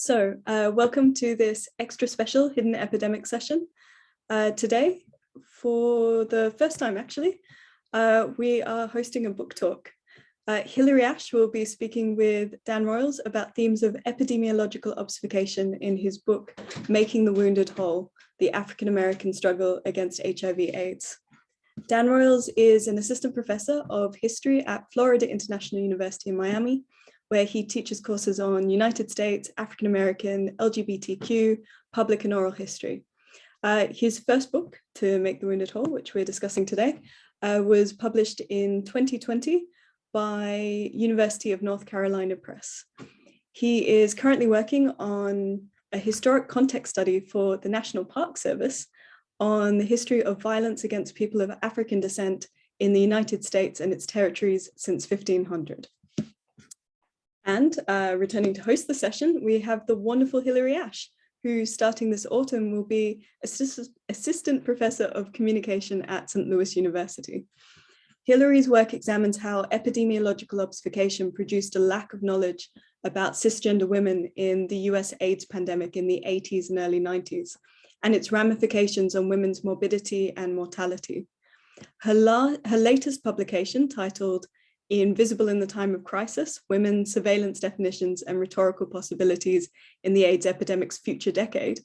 Welcome to this extra special Hidden Epidemic session. Today, for the first time actually, we are hosting a book talk. Hilary Ash will be speaking with Dan Royles about themes of epidemiological obfuscation in his book, Making the Wounded Whole, The African-American Struggle Against HIV/AIDS. Dan Royles is an assistant professor of history at Florida International University in Miami, where he teaches courses on United States, African-American, LGBTQ, public and oral history. His first book, To Make the Wounded Whole, which we're discussing today, was published in 2020 by University of North Carolina Press. He is currently working on a historic context study for the National Park Service on the history of violence against people of African descent in the United States and its territories since 1500. And returning to host the session, we have the wonderful Hilary Ash, who starting this autumn will be Assistant Professor of Communication at St. Louis University. Hilary's work examines how epidemiological obfuscation produced a lack of knowledge about cisgender women in the US AIDS pandemic in the 80s and early 90s, and its ramifications on women's morbidity and mortality. Her latest publication, titled Invisible in the Time of Crisis, Women's Surveillance Definitions and Rhetorical Possibilities in the AIDS Epidemic's Future Decade,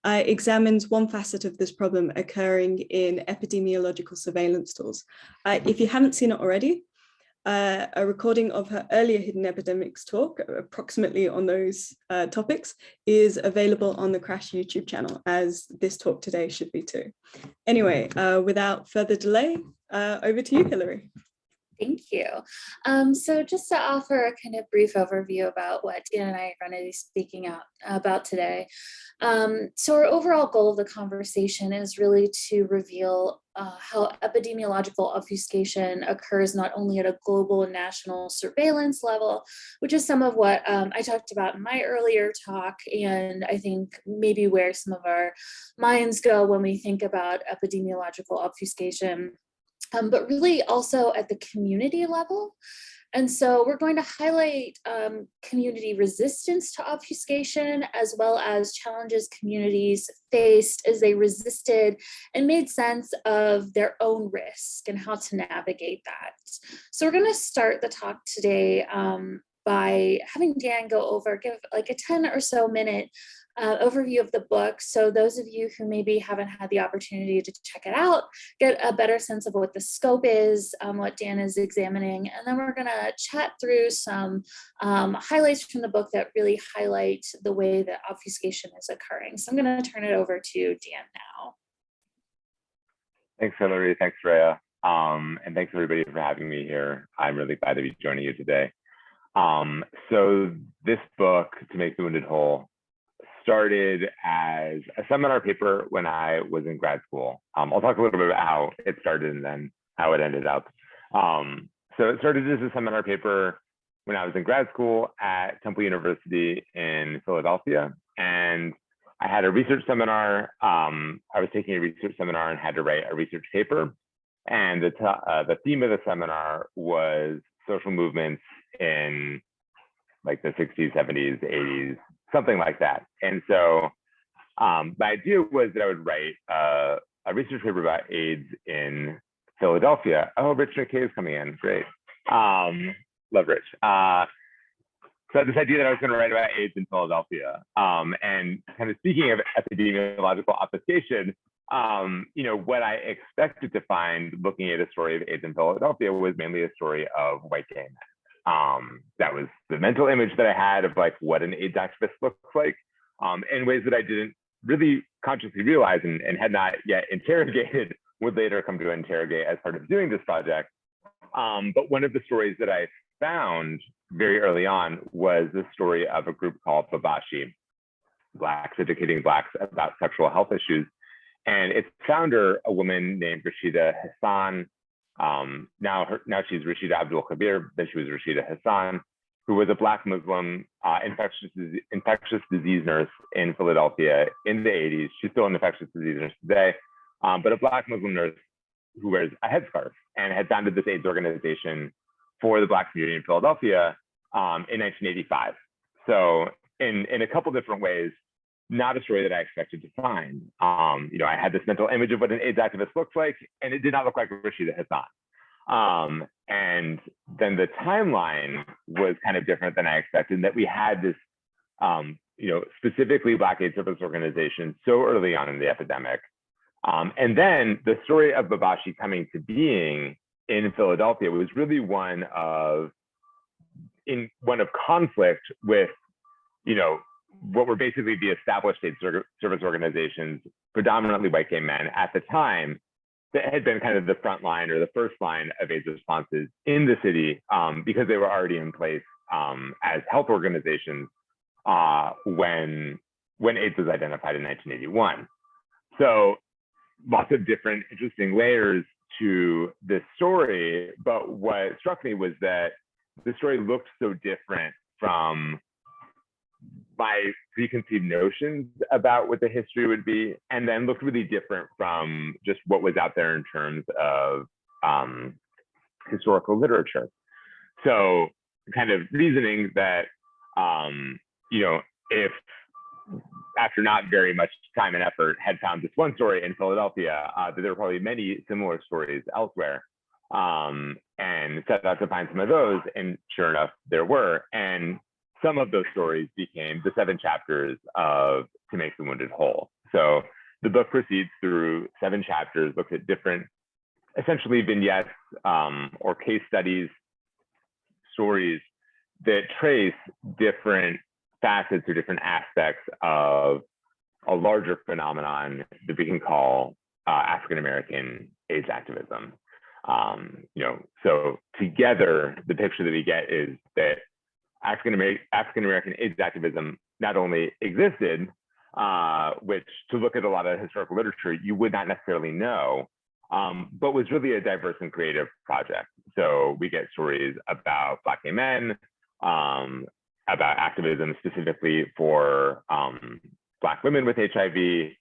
examines one facet of this problem occurring in epidemiological surveillance tools. If you haven't seen it already, a recording of her earlier Hidden Epidemics talk, approximately on those topics, is available on the Crash YouTube channel, as this talk today should be too. Anyway, without further delay, over to you, Hilary. Thank you. So just to offer a kind of brief overview about what Dan and I are going to be speaking about today. So our overall goal of the conversation is really to reveal how epidemiological obfuscation occurs not only at a global and national surveillance level, which is some of what I talked about in my earlier talk, and I think maybe where some of our minds go when we think about epidemiological obfuscation, but really also at the community level. And so we're going to highlight community resistance to obfuscation, as well as challenges communities faced as they resisted and made sense of their own risk and how to navigate that. So we're going to start the talk today by having Dan give like a 10 or so minute overview of the book. So those of you who maybe haven't had the opportunity to check it out, get a better sense of what the scope is, what Dan is examining. And then we're gonna chat through some highlights from the book that really highlight the way that obfuscation is occurring. So I'm gonna turn it over to Dan now. Thanks, Hilary, thanks, Rhea. And thanks everybody for having me here. I'm really glad to be joining you today. So this book, To Make the Wounded Whole, started as a seminar paper when I was in grad school. I'll talk a little bit about how it started and then how it ended up. So it started as a seminar paper when I was in grad school at Temple University in Philadelphia. And I had a research seminar. I was taking a research seminar and had to write a research paper. And the theme of the seminar was social movements in like the 60s, 70s, 80s, something like that. And so the idea was that I would write a research paper about AIDS in Philadelphia. Oh, Rich McKay is coming in, great. Love Rich. So this idea that I was gonna write about AIDS in Philadelphia. And kind of speaking of epidemiological obfuscation, what I expected to find looking at a story of AIDS in Philadelphia was mainly a story of white gay men. That was the mental image that I had of like what an AIDS activist looks like, in ways that I didn't really consciously realize and had not yet interrogated, would later come to interrogate as part of doing this project. But one of the stories that I found very early on was the story of a group called Babashi, Blacks Educating Blacks About Sexual Health Issues. And its founder, a woman named Rashida Hassan, now she's Rashida Abdul Kabir, then she was Rashida Hassan, who was a Black Muslim infectious disease nurse in Philadelphia in the 80s. She's still an infectious disease nurse today, but a Black Muslim nurse who wears a headscarf and had founded this AIDS organization for the Black community in Philadelphia in 1985. So in a couple different ways, not a story that I expected to find. I had this mental image of what an AIDS activist looks like, and it did not look like Rashida Hassan. And then the timeline was kind of different than I expected, that we had this, specifically Black AIDS service organization so early on in the epidemic. And then the story of Babashi coming to being in Philadelphia was really one of conflict with, what were basically the established AIDS service organizations, predominantly white gay men at the time, that had been kind of the front line or the first line of AIDS responses in the city, because they were already in place as health organizations when AIDS was identified in 1981. So lots of different interesting layers to this story, but what struck me was that the story looked so different from my preconceived notions about what the history would be, and then looked really different from just what was out there in terms of historical literature. So kind of reasoning that, if after not very much time and effort had found this one story in Philadelphia, that there were probably many similar stories elsewhere, and set out to find some of those, and sure enough, there were. And some of those stories became the 7 chapters of To Make the Wounded Whole. So the book proceeds through 7 chapters, looks at different, essentially vignettes or case studies, stories that trace different facets or different aspects of a larger phenomenon that we can call African-American AIDS activism. So together, the picture that we get is that African-American AIDS activism not only existed, which to look at a lot of historical literature, you would not necessarily know, but was really a diverse and creative project. So we get stories about Black gay men, about activism specifically for Black women with HIV,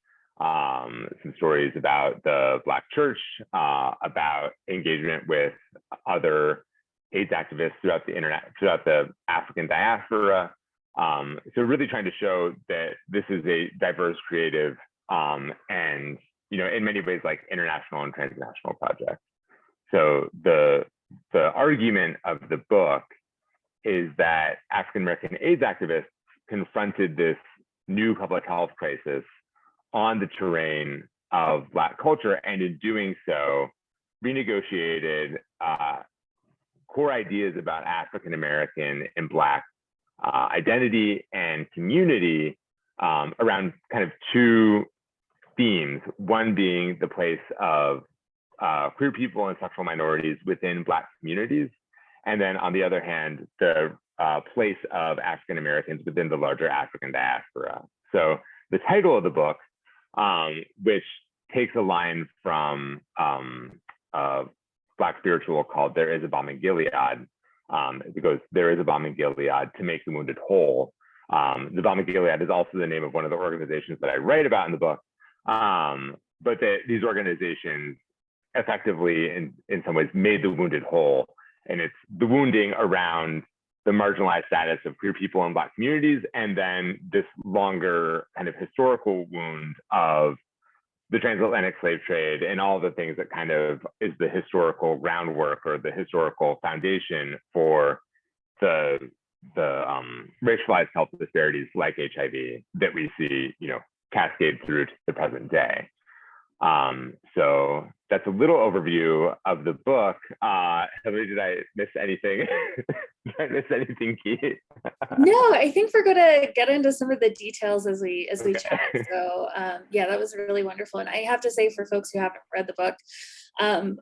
some stories about the Black church, about engagement with other AIDS activists throughout the African diaspora. So really trying to show that this is a diverse, creative, and in many ways like international and transnational project. So the argument of the book is that African-American AIDS activists confronted this new public health crisis on the terrain of Black culture, and in doing so, renegotiated core ideas about African-American and Black identity and community around kind of 2 themes, one being the place of queer people and sexual minorities within Black communities, and then on the other hand, the place of African-Americans within the larger African diaspora. So the title of the book, which takes a line from a Black spiritual called There Is a Balm in Gilead, it goes, there is a balm in Gilead to make the wounded whole. The Balm in Gilead is also the name of one of the organizations that I write about in the book, but these organizations effectively, in some ways, made the wounded whole. And it's the wounding around the marginalized status of queer people in Black communities, and then this longer kind of historical wound of the transatlantic slave trade and all the things that kind of is the historical groundwork or the historical foundation for the racialized health disparities like HIV that we see, cascade through to the present day. So that's a little overview of the book. Hillary, did I miss anything? Did I miss anything key? No, I think we're going to get into some of the details as we Okay. chat. So yeah, that was really wonderful. And I have to say, for folks who haven't read the book,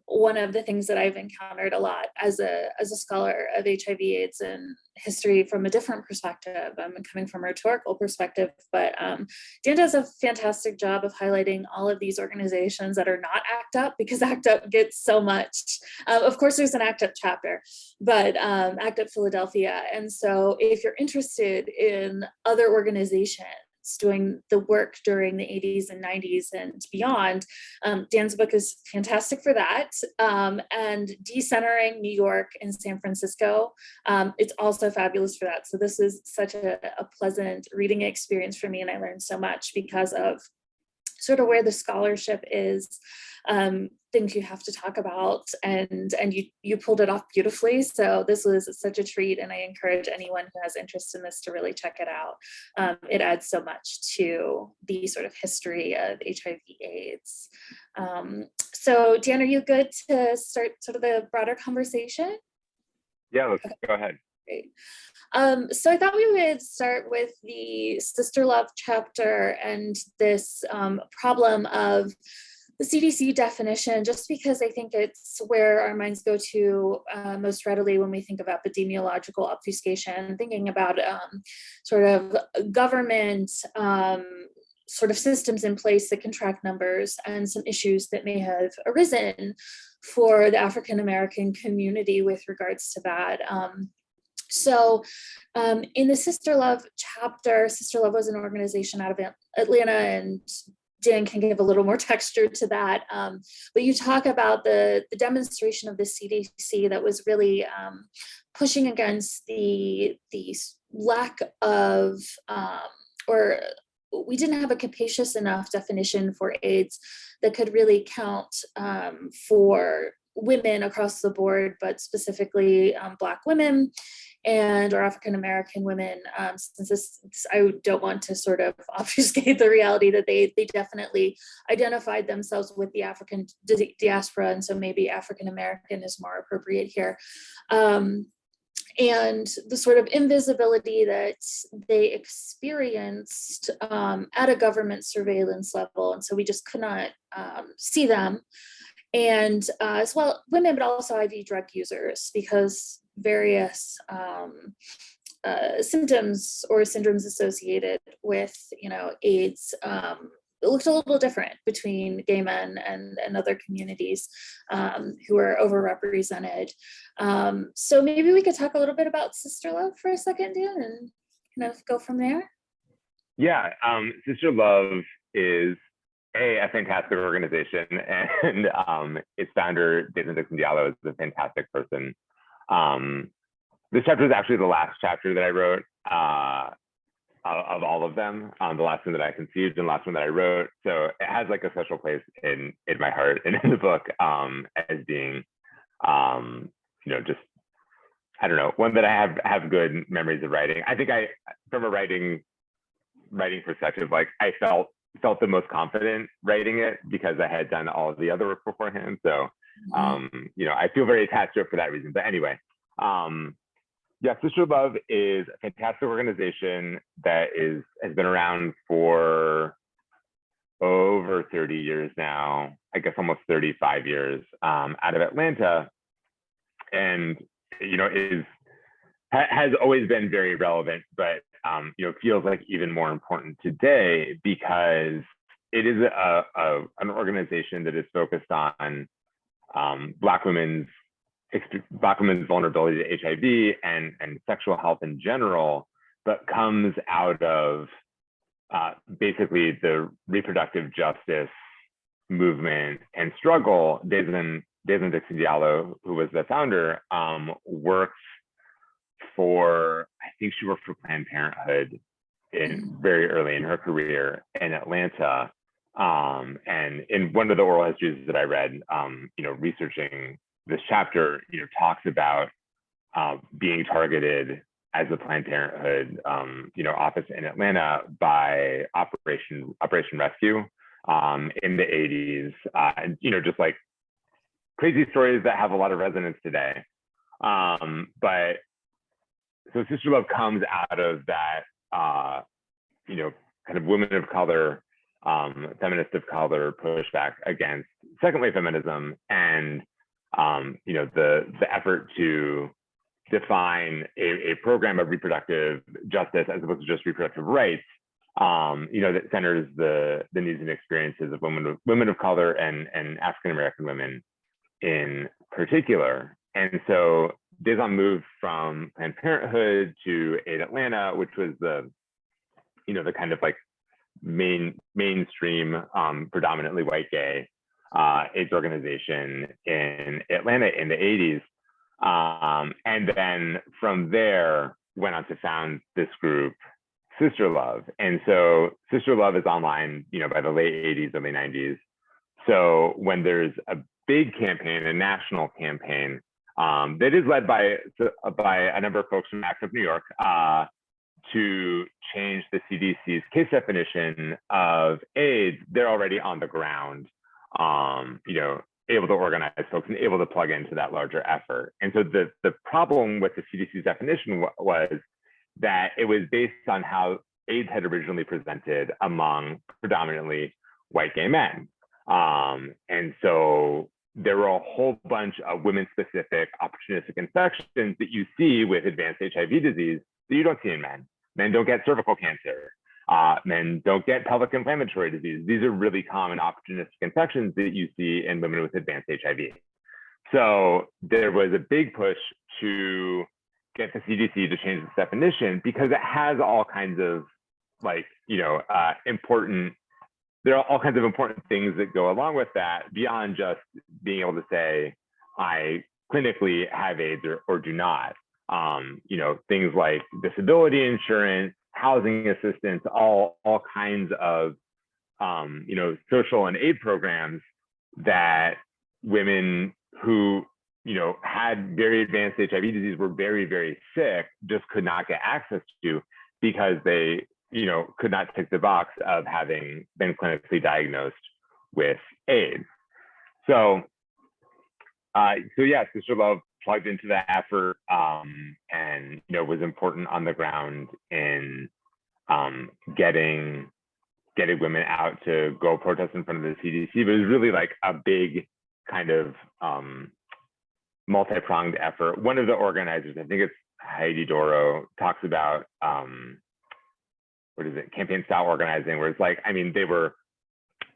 one of the things that I've encountered a lot as a scholar of HIV/AIDS and history from a different perspective, I'm coming from a rhetorical perspective, but Dan does a fantastic job of highlighting all of these organizations that are not ACT UP, because ACT UP gets so much. Of course, there's an ACT UP chapter, but ACT UP Philadelphia. And so if you're interested in other organizations doing the work during the 80s and 90s and beyond. Dan's book is fantastic for that. And decentering New York and San Francisco, it's also fabulous for that. So this is such a pleasant reading experience for me, and I learned so much because of sort of where the scholarship is, things you have to talk about, and you pulled it off beautifully. So this was such a treat, and I encourage anyone who has interest in this to really check it out. It adds so much to the sort of history of HIV/AIDS. So Dan, are you good to start sort of the broader conversation? Yeah, let's go ahead. Great. So I thought we would start with the Sister Love chapter and this problem of the CDC definition, just because I think it's where our minds go to most readily when we think of epidemiological obfuscation, thinking about sort of government sort of systems in place that can track numbers and some issues that may have arisen for the African American community with regards to that. So in the Sister Love chapter, Sister Love was an organization out of Atlanta, and Dan can give a little more texture to that. But you talk about the demonstration of the CDC that was really pushing against the lack of, or we didn't have a capacious enough definition for AIDS that could really count for women across the board, but specifically Black women and or African American women, since this, I don't want to sort of obfuscate the reality that they definitely identified themselves with the African diaspora, and so maybe African American is more appropriate here. And the sort of invisibility that they experienced at a government surveillance level, and so we just could not see them. And as well, women, but also IV drug users, because various symptoms or syndromes associated with, AIDS, it looked a little different between gay men and other communities who are overrepresented. So maybe we could talk a little bit about Sister Love for a second, Dan, and kind of go from there. Yeah, Sister Love is a fantastic organization, and its founder, Desmond Dixon Diallo, is a fantastic person. This chapter is actually the last chapter that I wrote of all of them, the last one that I conceived and last one that I wrote. So it has like a special place in my heart and in the book, as being, just, I don't know, one that I have good memories of writing. I think from a writing perspective, like I felt the most confident writing it because I had done all of the other work beforehand. So, I feel very attached to it for that reason. But anyway, Sister Love is a fantastic organization that has been around for over 30 years now, I guess almost 35 years, out of Atlanta, and has always been very relevant, but feels like even more important today because it is an organization that is focused on Black women's vulnerability to HIV and sexual health in general, but comes out of basically the reproductive justice movement and struggle. Desmond Dixon Diallo, who was the founder, works for, I think she worked for Planned Parenthood very early in her career in Atlanta. And in one of the oral histories that I read, researching this chapter, talks about being targeted as a Planned Parenthood, office in Atlanta by Operation Rescue in the 80s, and just like crazy stories that have a lot of resonance today. But so Sister Love comes out of that, kind of women of color, feminist of color pushback against second wave feminism, and the effort to define a program of reproductive justice as opposed to just reproductive rights, that centers the needs and experiences of women of color and African American women in particular. And so Desmond moved from Planned Parenthood to Aid Atlanta, which was the kind of like mainstream, predominantly white gay AIDS organization in Atlanta in the 80s. And then from there went on to found this group, Sister Love. And so Sister Love is online, by the late 80s, early 90s. So when there's a big campaign, a national campaign, that is led by a number of folks from ACT UP New York, to change the CDC's case definition of AIDS, they're already on the ground, able to organize folks and able to plug into that larger effort. And so the problem with the CDC's definition was that it was based on how AIDS had originally presented among predominantly white gay men. And so there were a whole bunch of women-specific opportunistic infections that you see with advanced HIV disease that you don't see in men. Men don't get cervical cancer. Men don't get pelvic inflammatory disease. These are really common opportunistic infections that you see in women with advanced HIV. So there was a big push to get the CDC to change this definition because it has all kinds of important, there are all kinds of important things that go along with that beyond just being able to say, I clinically have AIDS or do not. Things like disability insurance, housing assistance, all kinds of, social and aid programs that women who, had very advanced HIV disease, were very, very sick, just could not get access to because they, could not tick the box of having been clinically diagnosed with AIDS. So yeah, Sister Love plugged into that effort, and was important on the ground in getting women out to go protest in front of the CDC. But it was really like a big kind of multi-pronged effort. One of the organizers, I think it's Heidi Doro, talks about campaign style organizing, where it's they were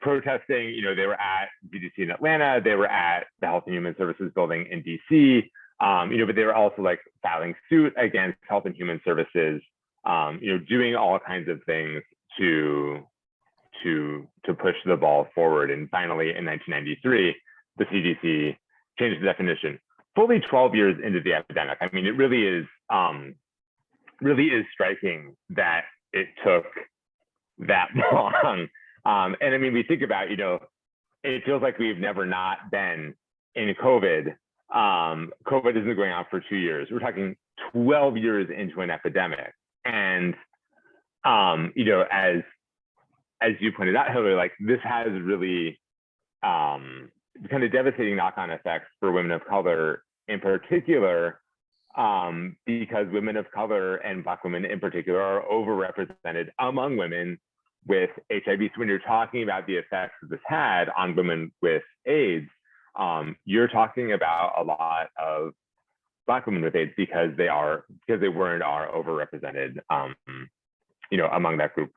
protesting, they were at CDC in Atlanta, they were at the Health and Human Services building in DC, but they were also filing suit against Health and Human Services, doing all kinds of things to push the ball forward. And finally, in 1993, the CDC changed the definition. Fully 12 years into the epidemic. I mean, it really is striking that it took that long. And I mean, we think about, it feels like we've never not been in COVID. COVID has been going on for 2 years. We're talking 12 years into an epidemic. And, as you pointed out, Hillary, this has really kind of devastating knock-on effects for women of color in particular, because women of color and Black women in particular are overrepresented among women with HIV. So when you're talking about the effects that this had on women with AIDS, you're talking about a lot of Black women with AIDS because they are overrepresented, among that group.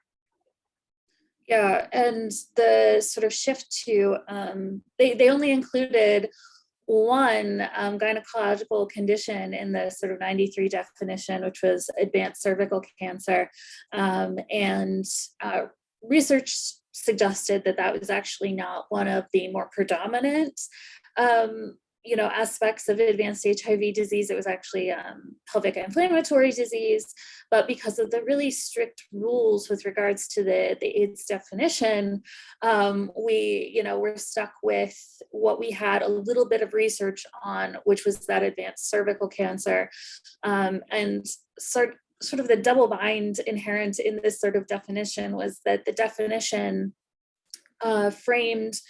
Yeah, and the sort of shift to, they only included one gynecological condition in the sort of 93 definition, which was advanced cervical cancer. And research suggested that was actually not one of the more predominant aspects of advanced HIV disease. It was actually pelvic inflammatory disease, but because of the really strict rules with regards to the AIDS definition, we're stuck with what we had a little bit of research on, which was that advanced cervical cancer, and sort of the double bind inherent in this sort of definition was that the definition framed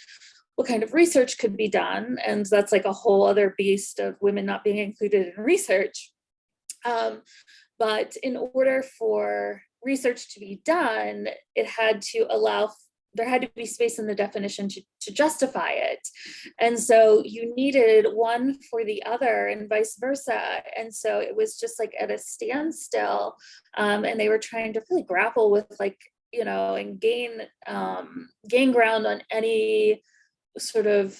what kind of research could be done. And that's a whole other beast of women not being included in research. But in order for research to be done, there had to be space in the definition to justify it. And so you needed one for the other and vice versa. And so it was just at a standstill. And they were trying to really grapple with and gain ground on any sort of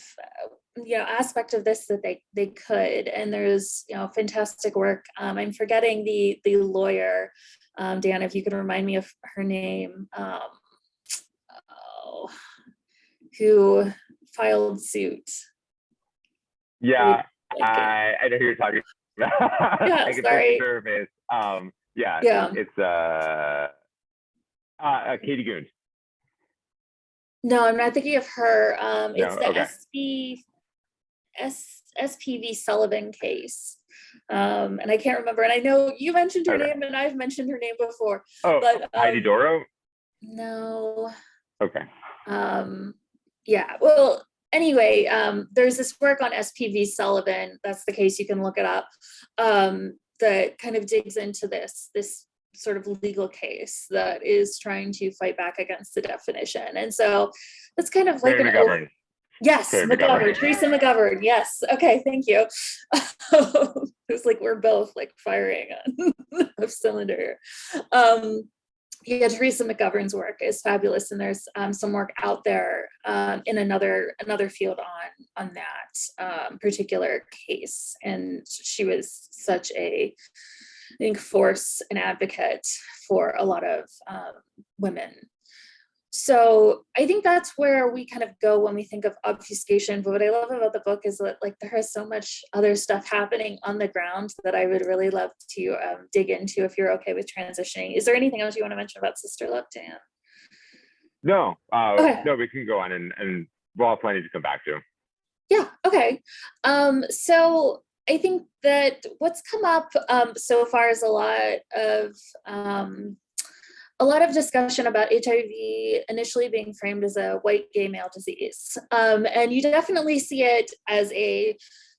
aspect of this that they could. And there's fantastic work. I'm forgetting the lawyer, Dan, if you could remind me of her name. who filed suit. Yeah, I know who you're talking about. Yeah, I can sorry. picture her face. Yeah, Yeah. it's Katie Goons. No, I'm not thinking of her. No, It's the okay. SPV Sullivan case. And I can't remember. And I know you mentioned her Okay. name and I've mentioned her name before. Oh, But Heidi Doro? no. Okay. Yeah, well, anyway, there's this work on SPV Sullivan. That's the case, you can look it up. That kind of digs into this sort of legal case that is trying to fight back against the definition. And so that's kind of like Mary McGovern. Yes, Terry McGovern, Teresa McGovern. Yes. Okay, thank you. It's like we're both like firing on a cylinder. Yeah, Teresa McGovern's work is fabulous, and there's some work out there in another field on that particular case. And she was such a, I think, force and advocate for a lot of women. So I think that's where we kind of go when we think of obfuscation. But what I love about the book is that like there is so much other stuff happening on the ground that I would really love to dig into if you're okay with transitioning. Is there anything else you want to mention about Sister Love, Dan? No, Okay. no, we can go on and we'll have plenty to come back to. Yeah, okay. So I think that what's come up so far is a lot of discussion about HIV initially being framed as a white gay male disease. And you definitely see it as a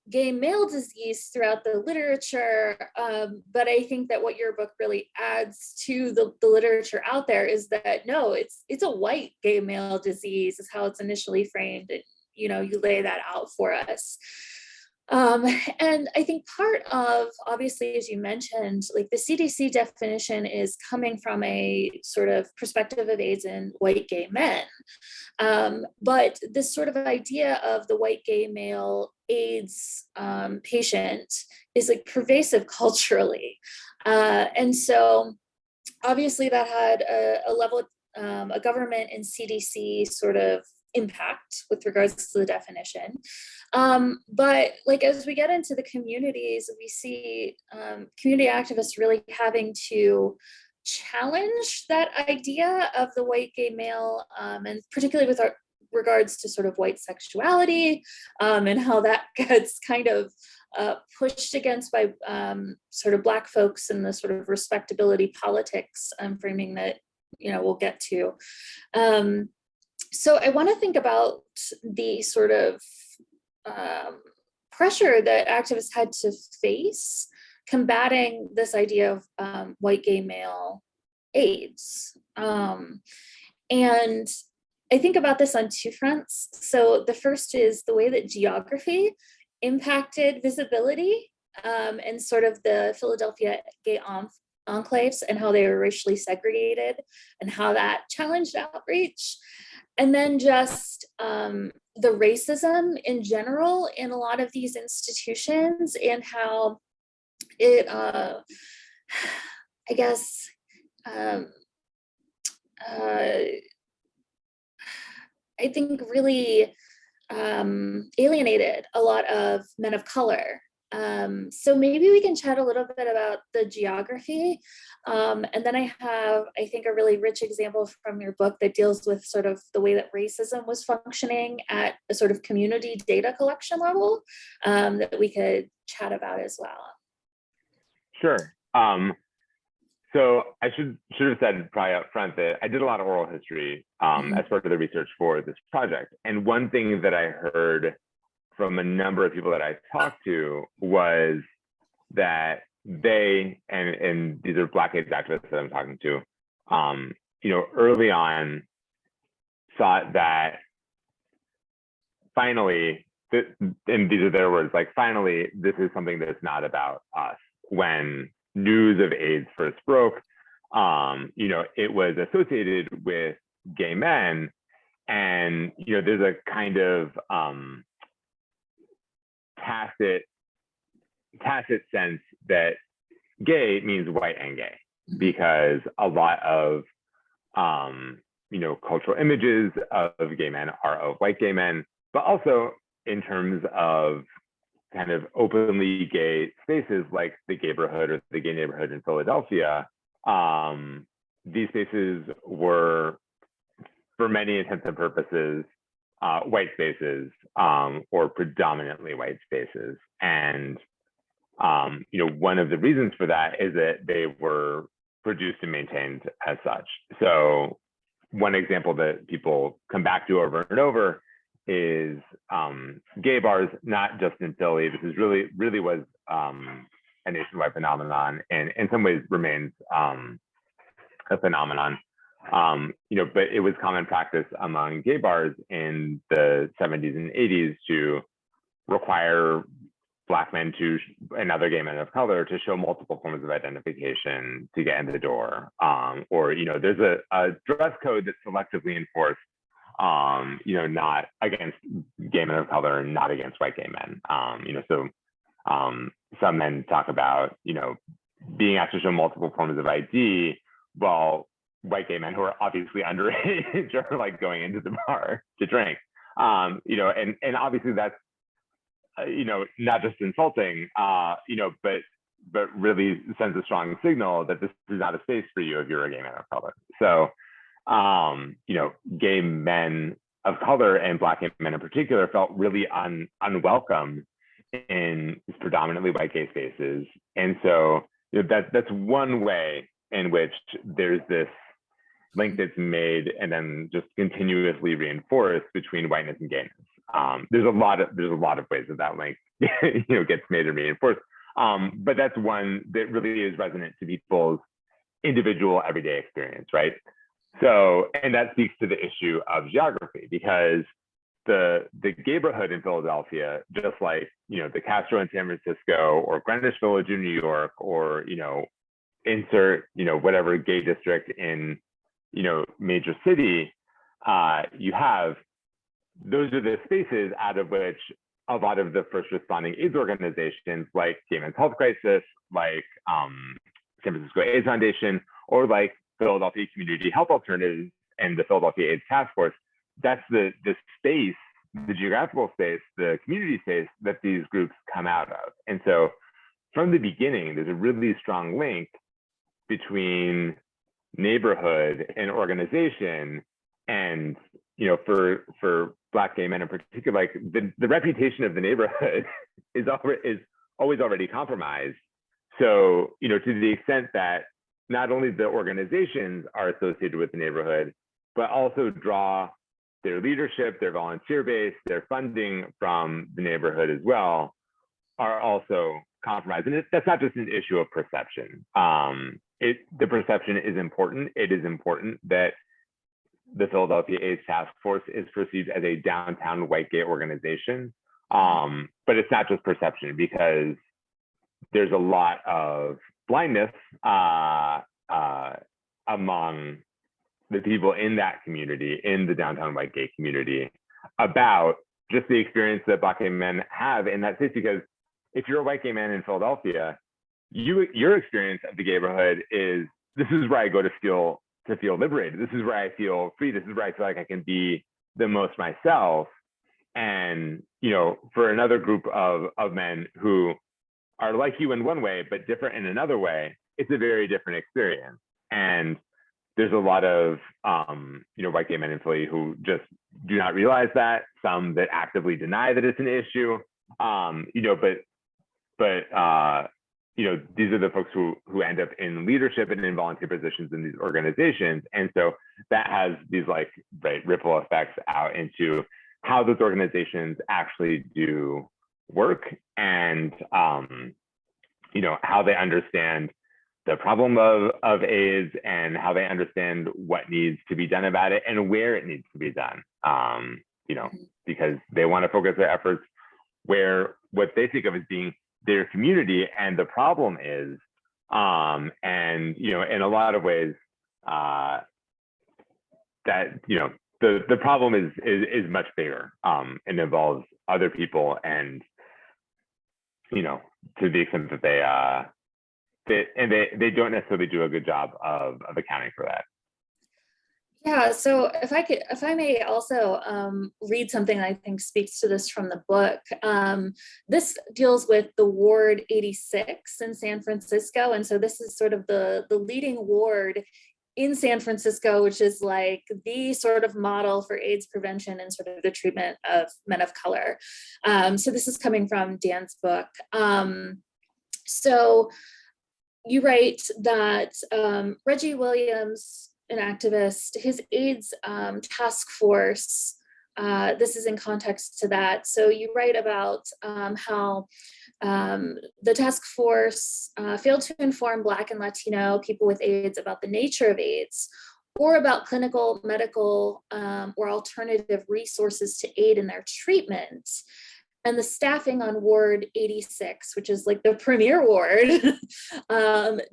gay male disease throughout the literature. But I think that what your book really adds to the literature out there is that, no, it's a white gay male disease is how it's initially framed. And, you know, you lay that out for us. And I think part of, obviously, as you mentioned, like the CDC definition is coming from a sort of perspective of AIDS in white gay men. But this sort of idea of the white gay male AIDS patient is like pervasive culturally. And so obviously that had a level, a government and CDC sort of impact with regards to the definition. But like as we get into the communities, we see community activists really having to challenge that idea of the white gay male, and particularly with our regards to sort of white sexuality, and how that gets kind of pushed against by sort of Black folks in the sort of respectability politics framing that, you know, we'll get to. So I want to think about the sort of pressure that activists had to face combating this idea of white gay male AIDS. And I think about this on two fronts. So the first is the way that geography impacted visibility and sort of the Philadelphia gay enclaves and how they were racially segregated and how that challenged outreach. And then just the racism in general in a lot of these institutions and how it, I guess, I think really alienated a lot of men of color. So maybe we can chat a little bit about the geography. And then I have, I think, a really rich example from your book that deals with sort of the way that racism was functioning at a sort of community data collection level that we could chat about as well. Sure. So I should have said probably up front that I did a lot of oral history as part of the research for this project. And one thing that I heard from a number of people that I talked to was that they, and these are Black AIDS activists that I'm talking to, you know, early on thought that finally, and these are their words, like, finally, this is something that's not about us. When news of AIDS first broke, you know, it was associated with gay men. And, you know, there's a kind of tacit sense that gay means white and gay, because a lot of cultural images of gay men are of white gay men, but also in terms of kind of openly gay spaces like the Gayborhood or the gay neighborhood in Philadelphia. These spaces were, for many intents and purposes, white spaces, or predominantly white spaces. And one of the reasons for that is that they were produced and maintained as such. So one example that people come back to over and over is gay bars, not just in Philly. This is really was a nationwide phenomenon, and in some ways remains a phenomenon. But it was common practice among gay bars in the 70s and 80s to require Black men and other gay men of color to show multiple forms of identification to get in the door. Or there's a dress code that's selectively enforced, not against gay men of color and not against white gay men. So some men talk about, being asked to show multiple forms of ID, while white gay men who are obviously underage are like going into the bar to drink. And obviously that's, not just insulting, but really sends a strong signal that this is not a space for you if you're a gay man of color. So, gay men of color and Black gay men in particular felt really unwelcome in predominantly white gay spaces. And so, that's one way in which there's this link that's made and then just continuously reinforced between whiteness and gayness. There's a lot of ways that link gets made and reinforced, but that's one that really is resonant to people's individual everyday experience, right? So, and that speaks to the issue of geography, because the Gayborhood in Philadelphia, just like the Castro in San Francisco or Greenwich Village in New York, or insert whatever gay district in major city you have, those are the spaces out of which a lot of the first responding AIDS organizations like Gay Men's Health Crisis, like San Francisco AIDS Foundation, or like Philadelphia Community Health Alternatives and the Philadelphia AIDS Task Force, that's the space, the geographical space, the community space that these groups come out of. And so from the beginning, there's a really strong link between neighborhood and organization. And for Black gay men in particular, like the reputation of the neighborhood is always already compromised. So to the extent that not only the organizations are associated with the neighborhood, but also draw their leadership, their volunteer base, their funding from the neighborhood as well, are also compromised. And that's not just an issue of perception. The perception is important. It is important that the Philadelphia AIDS Task Force is perceived as a downtown white gay organization. But it's not just perception, because there's a lot of blindness among the people in that community, in the downtown white gay community, about just the experience that Black gay men have in that space. Because if you're a white gay man in Philadelphia, your experience of the Gayborhood is, this is where I go to feel liberated. This is where I feel free. This is where I feel like I can be the most myself. And for another group of men who are like you in one way, but different in another way, it's a very different experience. And there's a lot of white gay men in Philly who just do not realize that. Some that actively deny that it's an issue. These are the folks who end up in leadership and in volunteer positions in these organizations. And so that has these ripple effects out into how those organizations actually do work, and how they understand the problem of AIDS, and how they understand what needs to be done about it and where it needs to be done. Because they want to focus their efforts where what they think of as being their community, and the problem is, in a lot of ways, that the problem is much bigger, and involves other people, and to the extent that they don't necessarily do a good job of accounting for that. Yeah, so if I may also read something I think speaks to this from the book. This deals with the Ward 86 in San Francisco. And so this is sort of the leading ward in San Francisco, which is like the sort of model for AIDS prevention and sort of the treatment of men of color. So this is coming from Dan's book. So you write that Reggie Williams, an activist, his AIDS task force, this is in context to that. So you write about how the task force failed to inform Black and Latino people with AIDS about the nature of AIDS or about clinical, medical, or alternative resources to aid in their treatment. And the staffing on Ward 86, which is like the premier ward,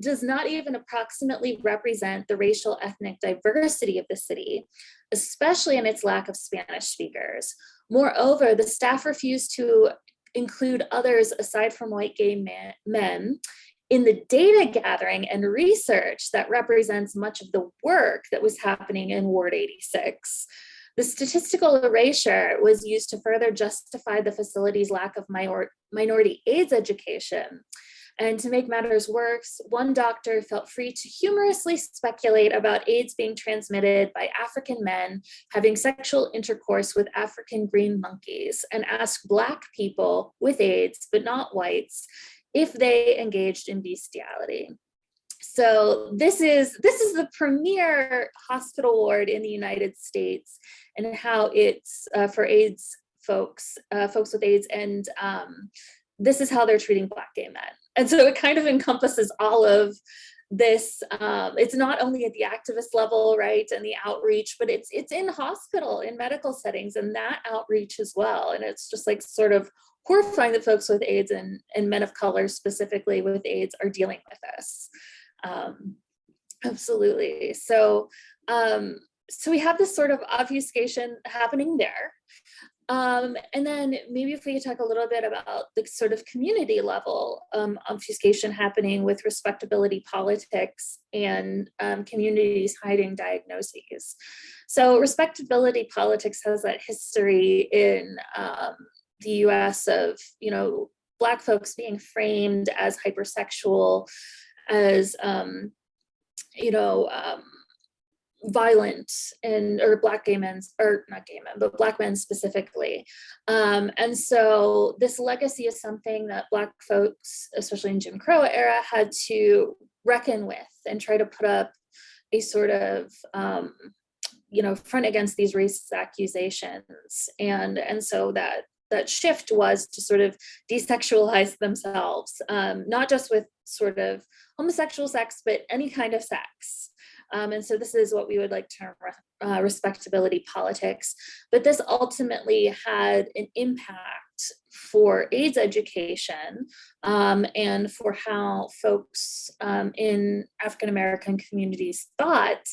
does not even approximately represent the racial ethnic diversity of the city, especially in its lack of Spanish speakers. Moreover, the staff refused to include others aside from white gay men in the data gathering and research that represents much of the work that was happening in Ward 86. The statistical erasure was used to further justify the facility's lack of minority AIDS education. And to make matters worse, one doctor felt free to humorously speculate about AIDS being transmitted by African men having sexual intercourse with African green monkeys and asked Black people with AIDS, but not whites, if they engaged in bestiality. So this is the premier hospital ward in the United States, and how it's for AIDS folks with AIDS, and this is how they're treating Black gay men. And so it kind of encompasses all of this. It's not only at the activist level, right, and the outreach, but it's in hospital, in medical settings, and that outreach as well. And it's just like sort of horrifying that folks with AIDS and men of color specifically with AIDS are dealing with this. Absolutely. So we have this sort of obfuscation happening there. And then maybe if we could talk a little bit about the sort of community level obfuscation happening with respectability politics and communities hiding diagnoses. So respectability politics has that history in the US of, Black folks being framed as hypersexual, as violent, or Black gay men, or not gay men, but Black men specifically. And so this legacy is something that Black folks, especially in Jim Crow era, had to reckon with and try to put up a sort of front against these racist accusations. And so that shift was to sort of desexualize themselves, not just with sort of homosexual sex, but any kind of sex. And so this is what we would like to term respectability politics. But this ultimately had an impact for AIDS education, and for how folks in African-American communities thought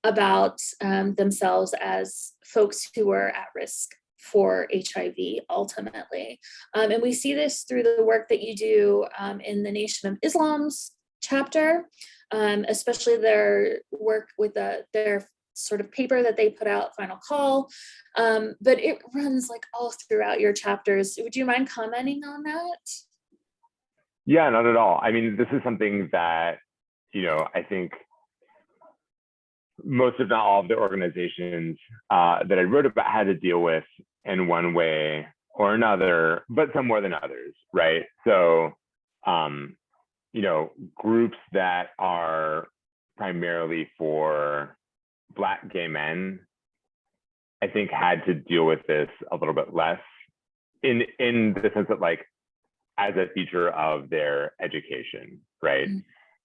about themselves as folks who were at risk for HIV ultimately. And we see this through the work that you do in the Nation of Islam's chapter, especially their work with their sort of paper that they put out, Final Call. But it runs like all throughout your chapters. Would you mind commenting on that? Yeah, not at all. I mean, this is something that, I think most, if not all, of the organizations that I wrote about had to deal with in one way or another, but some more than others, right? So, groups that are primarily for Black gay men, I think, had to deal with this a little bit less in the sense that, like, as a feature of their education, right? Mm-hmm.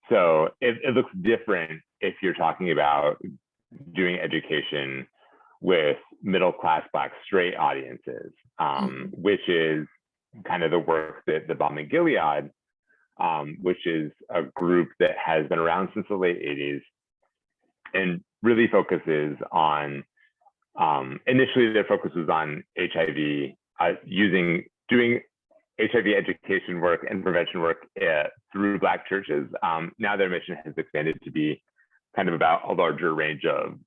So it looks different if you're talking about doing education with middle-class Black straight audiences, which is kind of the work that the Balm and Gilead, which is a group that has been around since the late 80s and really focuses on, initially their focus was on HIV, doing HIV education work and prevention work through Black churches. Now their mission has expanded to be kind of about a larger range of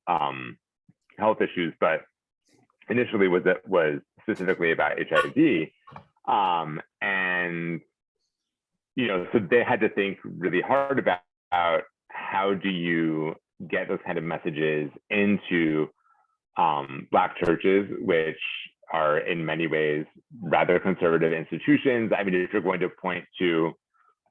health issues, but initially was specifically about HIV. And so they had to think really hard about how do you get those kind of messages into Black churches, which are in many ways rather conservative institutions. I mean, if you're going to point to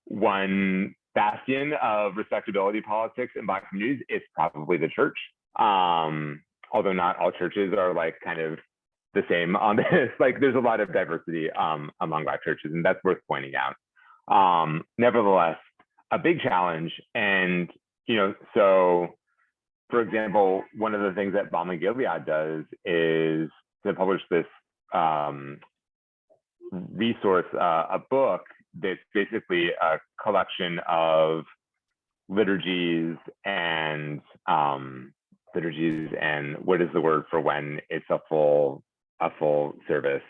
one bastion of respectability politics in Black communities, it's probably the church. Although not all churches are like kind of the same on this. Like there's a lot of diversity among Black churches, and that's worth pointing out. Nevertheless, a big challenge. And, so for example, one of the things that Balm and Gilead does is to publish this resource, a book that's basically a collection of liturgies and what is the word for when it's a full service,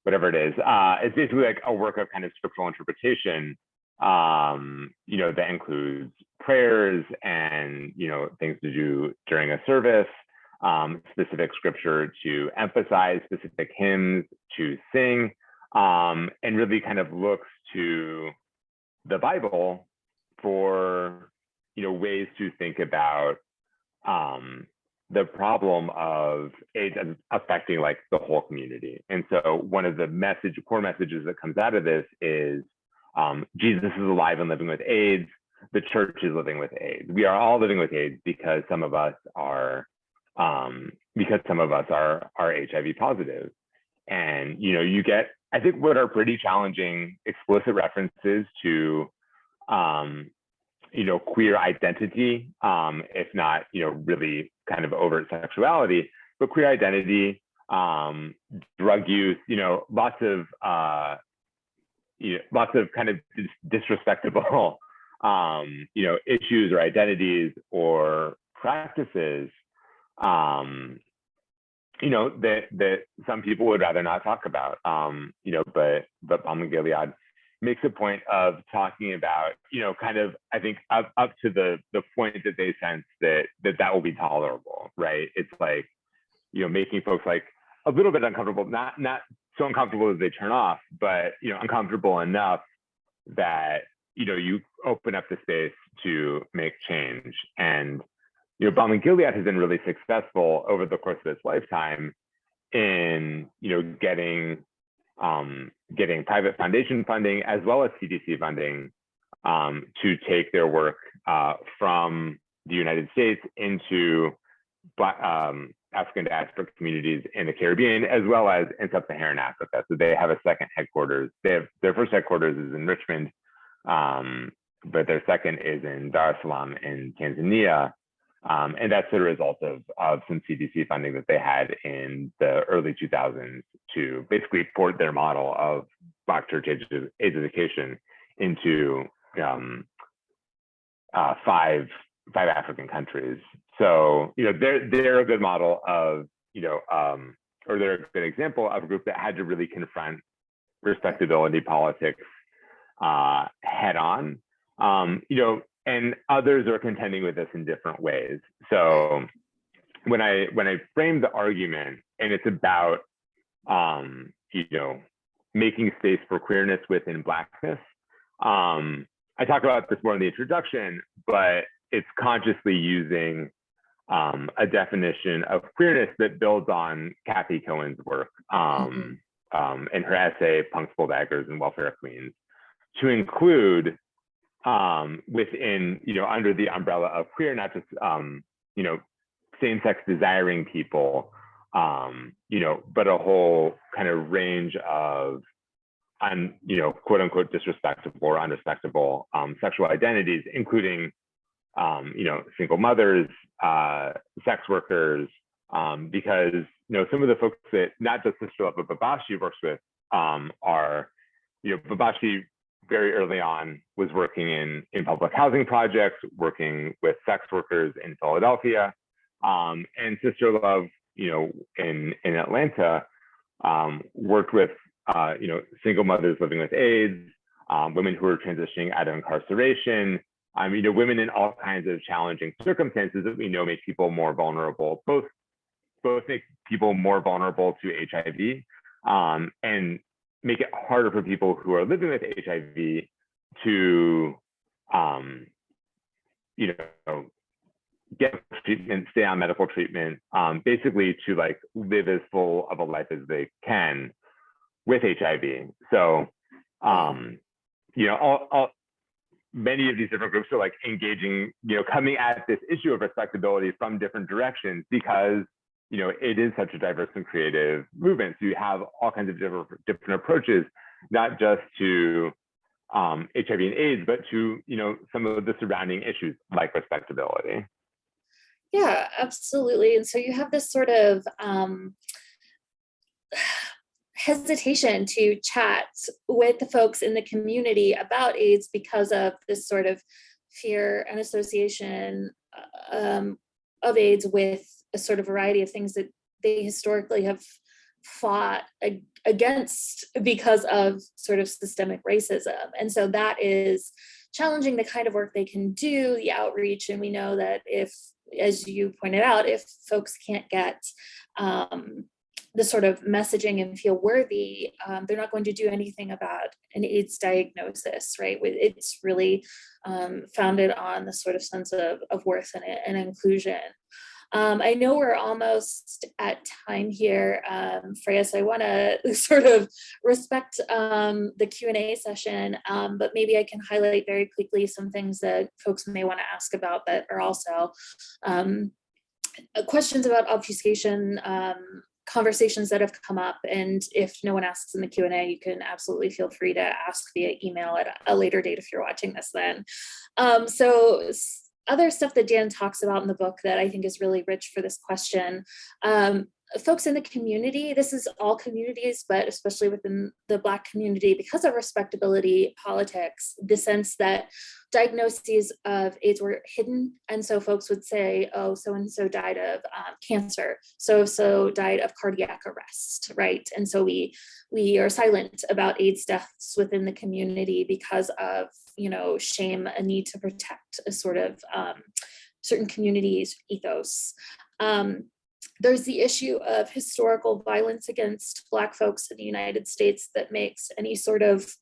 whatever it is. It's basically like a work of kind of scriptural interpretation, that includes prayers and, things to do during a service, specific scripture to emphasize, specific hymns to sing, and really kind of looks to the Bible for, ways to think about the problem of AIDS affecting like the whole community. And so one of the core messages that comes out of this is Jesus is alive and living with AIDS. The church is living with AIDS. We are all living with AIDS because some of us are HIV positive. And you get, I think, what are pretty challenging explicit references to queer identity, if not, really kind of overt sexuality, but queer identity, drug use, lots of kind of disrespectable, issues or identities or practices, that some people would rather not talk about, but Balm and Gilead makes a point of talking about, kind of, I think up to the point that they sense that will be tolerable, right? It's like, making folks like a little bit uncomfortable, not so uncomfortable that they turn off, but, uncomfortable enough that, you open up the space to make change. And, Balm and Gilead has been really successful over the course of its lifetime in, getting private foundation funding as well as CDC funding to take their work from the United States into African diaspora communities in the Caribbean, as well as in sub-Saharan Africa. So they have a second headquarters. Their first headquarters is in Richmond, but their second is in Dar es Salaam in Tanzania. And that's the result of some CDC funding that they had in the early 2000s to basically port their model of Black church AIDS education into 5 African countries. So, they're a good model of, or they're a good example of a group that had to really confront respectability politics head on. And others are contending with this in different ways. So when I frame the argument, and it's about making space for queerness within Blackness, I talk about this more in the introduction, but it's consciously using a definition of queerness that builds on Kathy Cohen's work in her essay "Punks, Bull Daggers, and Welfare Queens," to include within, under the umbrella of queer, not just, same-sex desiring people, but a whole kind of range of, quote unquote, disrespectful or unrespectable sexual identities, including, single mothers, sex workers, because, some of the folks that not just Sister Love, but Babashi works with are, Babashi very early on was working in public housing projects, working with sex workers in Philadelphia, and Sister Love, in Atlanta, worked with, single mothers living with AIDS, women who are transitioning out of incarceration, women in all kinds of challenging circumstances that we know make people more vulnerable, both both make people more vulnerable to HIV and make it harder for people who are living with HIV to, you know, get treatment, stay on medical treatment, basically to like live as full of a life as they can with HIV. So, you know, many of these different groups are like engaging, you know, coming at this issue of respectability from different directions because, you know, it is such a diverse and creative movement. So you have all kinds of different approaches, not just to HIV and AIDS, but to, you know, some of the surrounding issues like respectability. Yeah, absolutely. And so you have this sort of hesitation to chat with the folks in the community about AIDS because of this sort of fear and association of AIDS with a sort of variety of things that they historically have fought against because of sort of systemic racism. And so that is challenging the kind of work they can do, the outreach. And we know that if, as you pointed out, if folks can't get the sort of messaging and feel worthy, they're not going to do anything about an AIDS diagnosis, right? It's really founded on the sort of sense of worth and inclusion. I know we're almost at time here, Freya, so I want to sort of respect the Q&A session, but maybe I can highlight very quickly some things that folks may want to ask about that are also questions about obfuscation, conversations that have come up. And if no one asks in the Q&A, you can absolutely feel free to ask via email at a later date if you're watching this then. So other stuff that Dan talks about in the book that I think is really rich for this question. Folks in the community, this is all communities, but especially within the Black community, because of respectability politics, the sense that diagnoses of AIDS were hidden. And so folks would say, oh, so-and-so died of cancer, so died of cardiac arrest, right? And so we are silent about AIDS deaths within the community because of, you know, shame, a need to protect a sort of certain communities' ethos. There's the issue of historical violence against Black folks in the United States that makes any sort of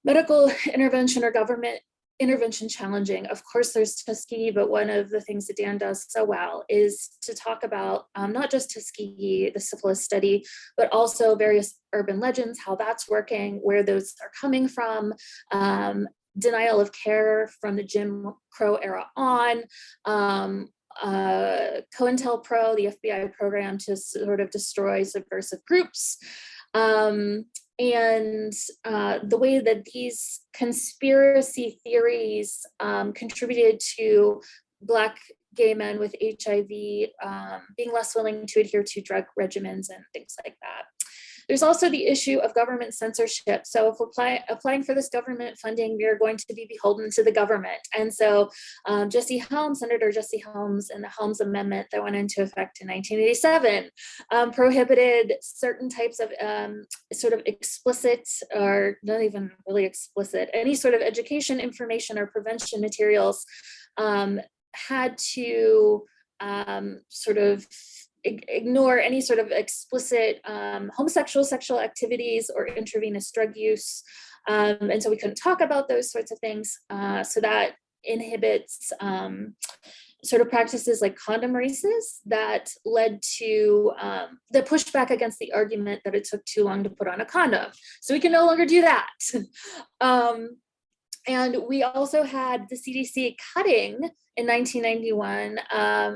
medical intervention or government intervention challenging. Of course, there's Tuskegee, but one of the things that Dan does so well is to talk about not just Tuskegee, the syphilis study, but also various urban legends, how that's working, where those are coming from, denial of care from the Jim Crow era on, COINTELPRO, the FBI program to sort of destroy subversive groups, and the way that these conspiracy theories contributed to Black gay men with HIV being less willing to adhere to drug regimens and things like that. There's also the issue of government censorship. So if we're applying for this government funding, we are going to be beholden to the government. And so Senator Jesse Helms and the Helms Amendment that went into effect in 1987 prohibited certain types of sort of explicit, or not even really explicit, any sort of education, information, or prevention materials had to sort of ignore any sort of explicit homosexual sexual activities or intravenous drug use. And so we couldn't talk about those sorts of things. So that inhibits sort of practices like condom races that led to, that pushed back against the argument that it took too long to put on a condom. So we can no longer do that. And we also had the CDC cutting in 1991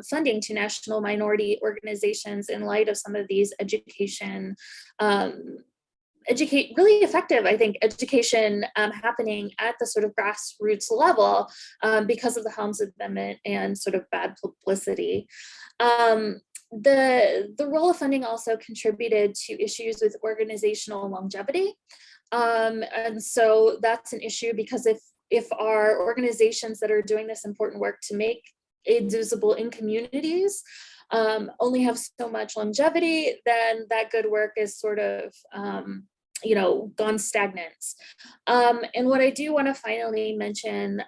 funding to national minority organizations in light of some of these really effective, I think, education happening at the sort of grassroots level because of the Helms Amendment and sort of bad publicity. The role of funding also contributed to issues with organizational longevity. And so that's an issue because if our organizations that are doing this important work to make AIDS visible in communities only have so much longevity, then that good work is sort of gone stagnant. And what I do want to finally mention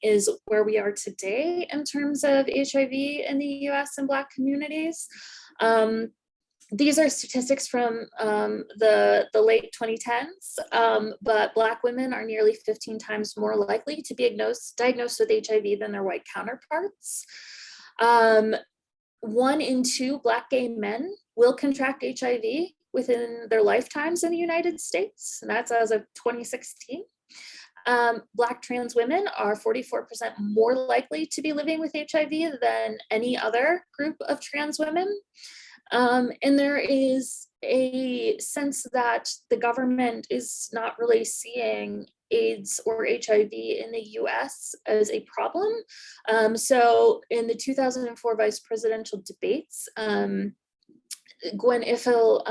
is where we are today in terms of HIV in the US and Black communities. These are statistics from the late 2010s, but Black women are nearly 15 times more likely to be diagnosed with HIV than their white counterparts. 1 in 2 Black gay men will contract HIV within their lifetimes in the United States, and that's as of 2016. Black trans women are 44% more likely to be living with HIV than any other group of trans women. And there is a sense that the government is not really seeing AIDS or HIV in the US as a problem. So in the 2004 vice presidential debates, Gwen Ifill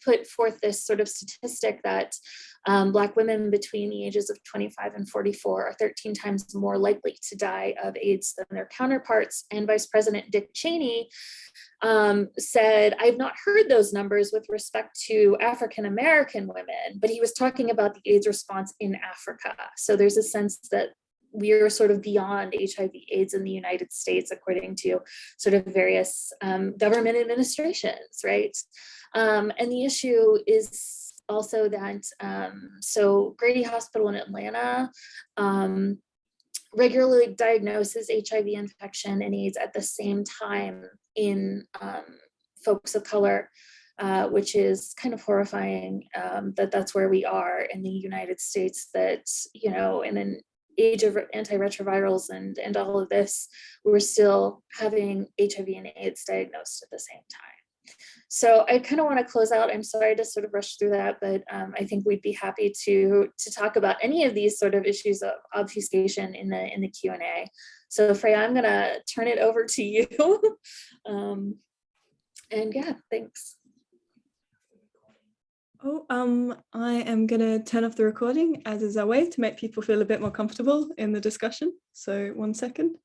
put forth this sort of statistic that Black women between the ages of 25 and 44 are 13 times more likely to die of AIDS than their counterparts. And Vice President Dick Cheney said, I've not heard those numbers with respect to African-American women, but he was talking about the AIDS response in Africa. So there's a sense that we're sort of beyond HIV AIDS in the United States, according to sort of various government administrations, right? And the issue is also that, so Grady Hospital in Atlanta regularly diagnoses HIV infection and AIDS at the same time in folks of color, which is kind of horrifying that that's where we are in the United States, that, in an age of antiretrovirals and all of this, we're still having HIV and AIDS diagnosed at the same time. So I kind of want to close out. I'm sorry to sort of rush through that, but I think we'd be happy to talk about any of these sort of issues of obfuscation in the Q&A. So Freya, I'm going to turn it over to you. And yeah, thanks. I am going to turn off the recording, as is our way, to make people feel a bit more comfortable in the discussion. So 1 second.